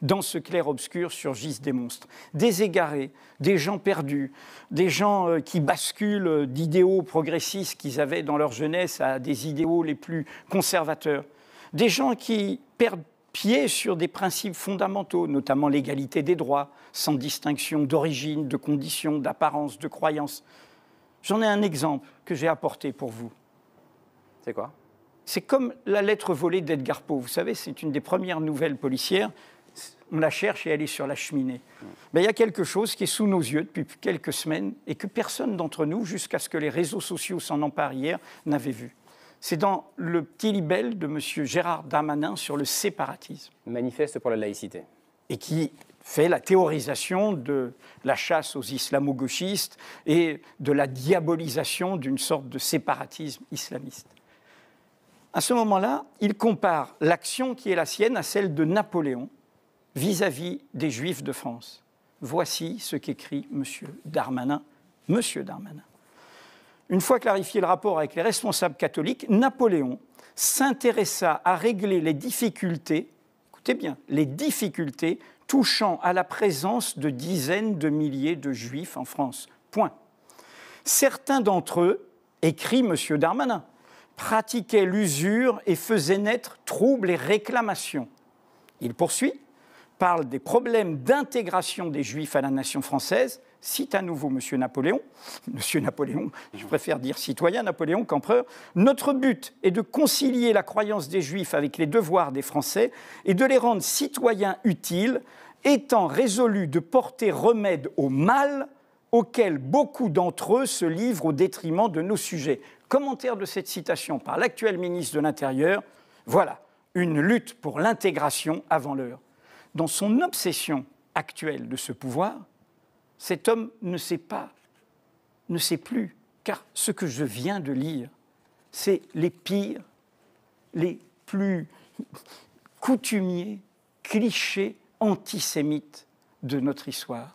dans ce clair-obscur surgissent des monstres. Des égarés, des gens perdus, des gens qui basculent d'idéaux progressistes qu'ils avaient dans leur jeunesse à des idéaux les plus conservateurs. Des gens qui perdent pied sur des principes fondamentaux, notamment l'égalité des droits, sans distinction d'origine, de condition, d'apparence, de croyance. J'en ai un exemple que j'ai apporté pour vous. C'est quoi? C'est comme la lettre volée d'Edgar Poe. Vous savez, c'est une des premières nouvelles policières. On la cherche et elle est sur la cheminée. Il y a quelque chose qui est sous nos yeux depuis quelques semaines et que personne d'entre nous, jusqu'à ce que les réseaux sociaux s'en emparent hier, n'avait vu. C'est dans le petit libelle de M. Gérard Darmanin sur le séparatisme. Manifeste pour la laïcité. Et qui fait la théorisation de la chasse aux islamo-gauchistes et de la diabolisation d'une sorte de séparatisme islamiste. À ce moment-là, il compare l'action qui est la sienne à celle de Napoléon vis-à-vis des Juifs de France. Voici ce qu'écrit M. Darmanin. Une fois clarifié le rapport avec les responsables catholiques, Napoléon s'intéressa à régler les difficultés, écoutez bien, les difficultés touchant à la présence de dizaines de milliers de Juifs en France. Point. Certains d'entre eux, écrit M. Darmanin, pratiquaient l'usure et faisaient naître troubles et réclamations. Il poursuit, parle des problèmes d'intégration des Juifs à la nation française, cite à nouveau M. Napoléon, je préfère dire citoyen Napoléon qu'empereur, notre but est de concilier la croyance des Juifs avec les devoirs des Français et de les rendre citoyens utiles, étant résolus de porter remède au mal auquel beaucoup d'entre eux se livrent au détriment de nos sujets. Commentaire de cette citation par l'actuel ministre de l'Intérieur, voilà, une lutte pour l'intégration avant l'heure. Dans son obsession actuelle de ce pouvoir, cet homme ne sait plus, car ce que je viens de lire, c'est les pires, les plus coutumiers clichés antisémites de notre histoire.